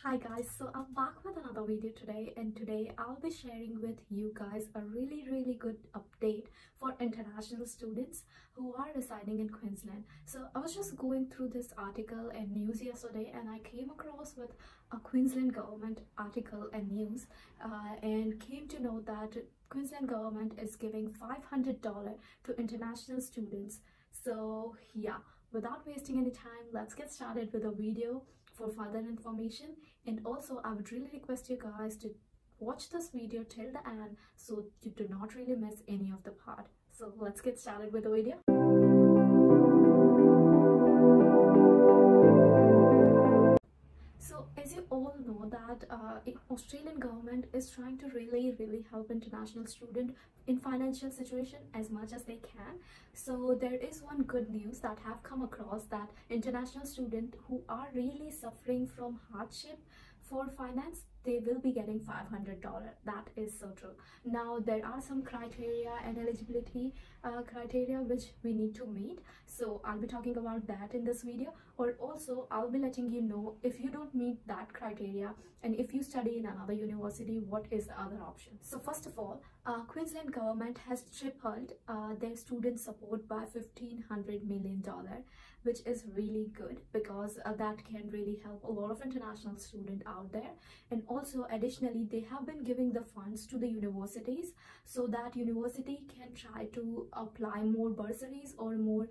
Hi guys, so I'm back with another video today, and today I'll be sharing with you guys a really good update for international students who are residing in Queensland. So I was just going through this article and news yesterday, and I came across with a Queensland government article and news and came to know that Queensland government is giving $500 to international students. So yeah, without wasting any time, let's get started with the video for further information. And also I would really request you guys to watch this video till the end so you do not really miss any of the part. So let's get started with the video. So as you all know that Australian government is trying to really help international student in financial situation as much as they can. So there is one good news that have come across, that international student who are really suffering from hardship for finance, they will be getting $500. That is so true. Now there are some criteria and eligibility criteria which we need to meet, so I'll be talking about that in this video. Or also I'll be letting you know, if you don't meet that criteria and if you study in another university, what is the other option. So first of all, Queensland government has tripled their student support by $1,500 million, which is really good because that can really help a lot of international students out there. And also additionally, they have been giving the funds to the universities so that university can try to apply more bursaries or more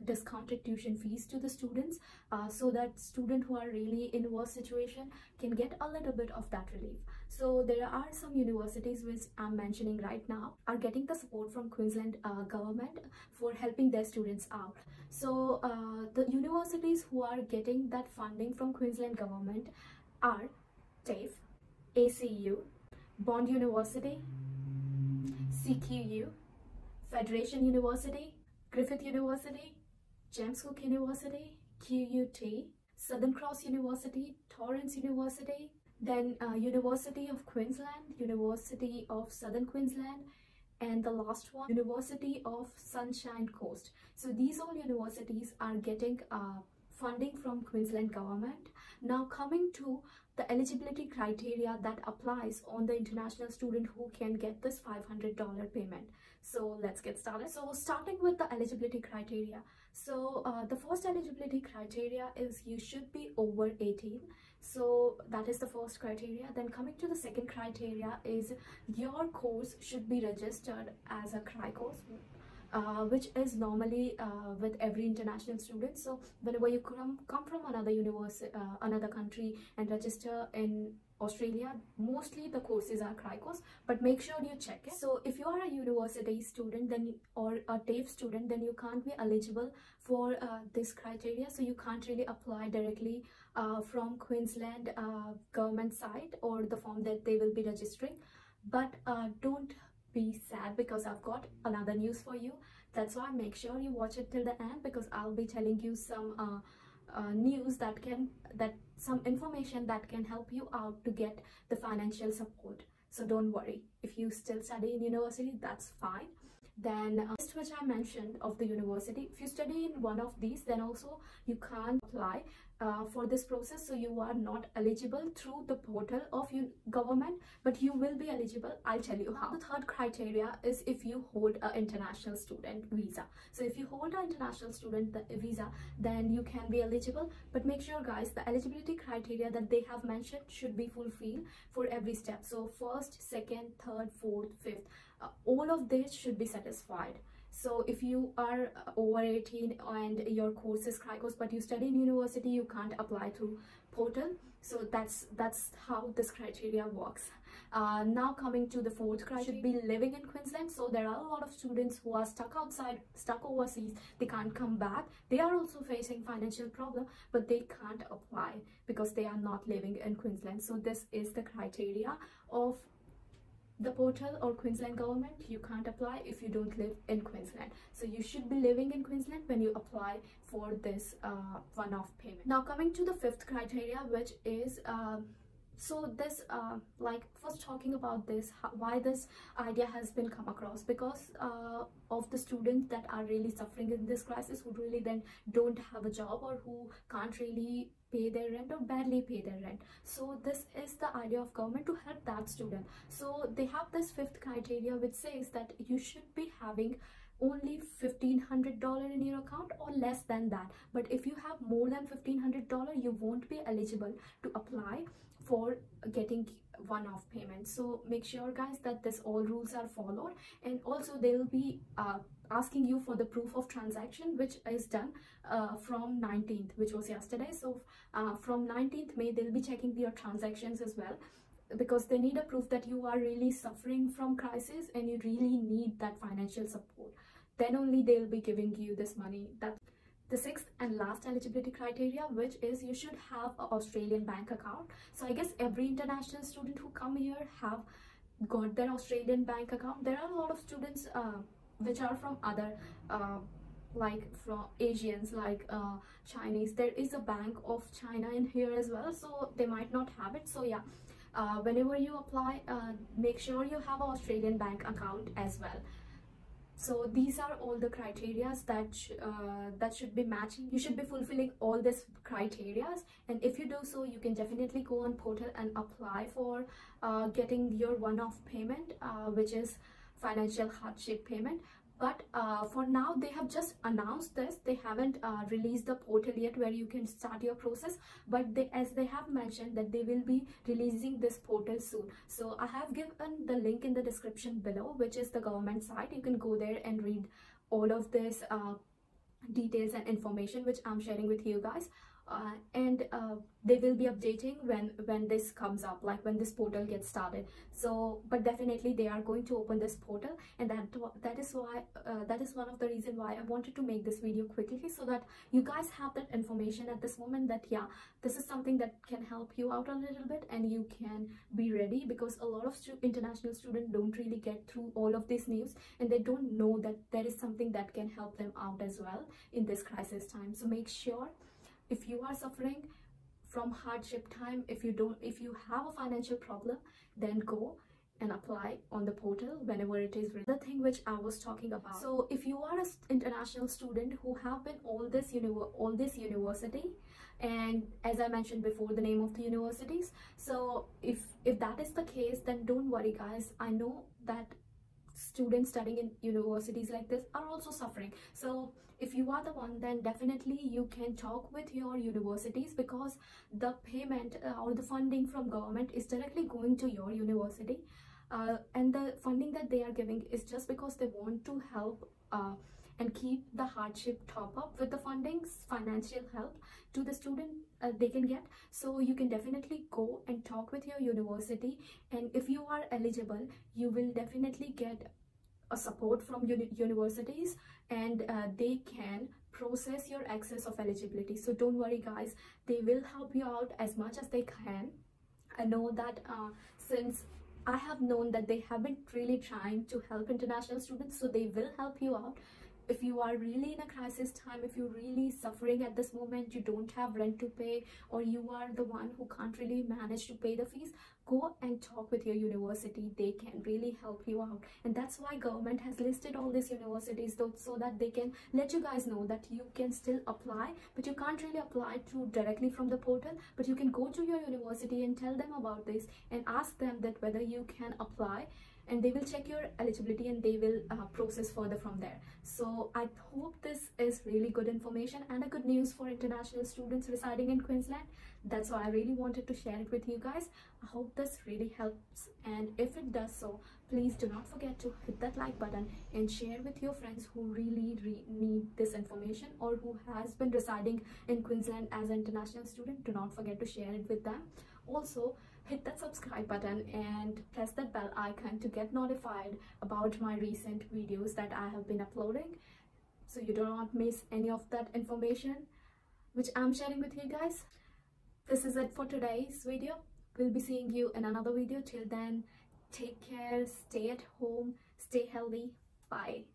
discounted tuition fees to the students, so that students who are really in worse situation can get a little bit of that relief. So there are some universities which I'm mentioning right now are getting the support from Queensland government for helping their students out. So the universities who are getting that funding from Queensland government are TAFE, ACU, Bond University, CQU, Federation University, Griffith University, James Cook University, QUT, Southern Cross University, Torrens University, then University of Queensland, University of Southern Queensland, and the last one, University of Sunshine Coast. So these all universities are getting funding from Queensland government. Now coming to the eligibility criteria that applies on the international student who can get this $500 payment. So let's get started. So starting with the eligibility criteria. So the first eligibility criteria is you should be over 18. So that is the first criteria. Then coming to the second criteria is your course should be registered as a CRI course, which is normally with every international student. So whenever you come from another university, another country and register in Australia, mostly the courses are CRI course, but make sure you check it. So if you are a university student then or a TAFE student, then you can't be eligible for this criteria. So you can't really apply directly from Queensland government side or the form that they will be registering. But don't be sad, because I've got another news for you. That's why make sure you watch it till the end, because I'll be telling you some news some information that can help you out to get the financial support. So don't worry, if you still study in university, that's fine. Then list which I mentioned of the university, if you study in one of these, then also you can't apply for this process. So you are not eligible through the portal of your government, but you will be eligible. I'll tell you how. The third criteria is if you hold an international student visa. So if you hold an international student visa, then you can be eligible. But make sure guys, the eligibility criteria that they have mentioned should be fulfilled for every step. So first, second, third, fourth, fifth, all of this should be satisfied. So if you are over 18 and your course is CRI course, but you study in university, you can't apply through portal. So that's how this criteria works. Now coming to the fourth criteria, should be living in Queensland. So there are a lot of students who are stuck outside, stuck overseas, they can't come back. They are also facing financial problem, but they can't apply because they are not living in Queensland. So this is the criteria of the portal or Queensland government. You can't apply if you don't live in Queensland. So you should be living in Queensland when you apply for this one-off payment. Now coming to the fifth criteria, which is so this like first talking about this, why this idea has been come across, because of the students that are really suffering in this crisis, who really then don't have a job or who can't really pay their rent or barely pay their rent. So this is the idea of government to help that student. So they have this fifth criteria which says that you should be having only $1,500 in your account or less than that. But if you have more than $1,500, you won't be eligible to apply for getting one-off payment. So make sure guys that this all rules are followed. And also they will be asking you for the proof of transaction, which is done from 19th, which was yesterday. So from 19th May they'll be checking your transactions as well, because they need a proof that you are really suffering from crisis and you really need that financial support. Then only they'll be giving you this money. That's the sixth and last eligibility criteria, which is you should have an Australian bank account. So I guess every international student who come here have got their Australian bank account. There are a lot of students which are from other like from Asians, like Chinese. There is a Bank of China in here as well, so they might not have it. So yeah, whenever you apply, make sure you have an Australian bank account as well. So these are all the criteria that should be matching. You should be fulfilling all these criteria, and if you do so, you can definitely go on portal and apply for getting your one-off payment, which is financial hardship payment. But for now, they have just announced this. They haven't released the portal yet where you can start your process, but as they have mentioned that they will be releasing this portal soon. So I have given the link in the description below, which is the government site. You can go there and read all of this details and information which I'm sharing with you guys. And they will be updating when this comes up, like when this portal gets started. So but definitely they are going to open this portal, and that is why that is one of the reason why I wanted to make this video quickly, so that you guys have that information at this moment, that yeah, this is something that can help you out a little bit and you can be ready, because a lot of international students don't really get through all of this news and they don't know that there is something that can help them out as well in this crisis time. So make sure, if you are suffering from hardship time, if you have a financial problem, then go and apply on the portal whenever it is ready. The thing which I was talking about. So if you are an international student who have been all this university, and as I mentioned before, the name of the universities, so if that is the case, then don't worry guys. I know that students studying in universities like this are also suffering. So if you are the one, then definitely you can talk with your universities, because the payment or the funding from government is directly going to your university, and the funding that they are giving is just because they want to help and keep the hardship top up with the fundings, financial help to the student they can get. So you can definitely go and talk with your university, and if you are eligible, you will definitely get a support from universities, and they can process your access of eligibility. So don't worry guys, they will help you out as much as they can. I know that since I have known that they have been really trying to help international students, so they will help you out. If you are really in a crisis time, if you're really suffering at this moment, you don't have rent to pay, or you are the one who can't really manage to pay the fees, go and talk with your university. They can really help you out, and that's why government has listed all these universities, so that they can let you guys know that you can still apply, but you can't really apply directly from the portal, but you can go to your university and tell them about this and ask them that whether you can apply, and they will check your eligibility and they will process further from there. So I hope this is really good information and a good news for international students residing in Queensland. That's why I really wanted to share it with you guys. I hope this really helps, and if it does so, please do not forget to hit that like button and share with your friends who really need this information, or who has been residing in Queensland as an international student. Do not forget to share it with them. Also, hit that subscribe button and press that bell icon to get notified about my recent videos that I have been uploading, so you do not miss any of that information which I'm sharing with you guys. This is it for today's video. We'll be seeing you in another video. Till then, take care, stay at home, stay healthy. Bye.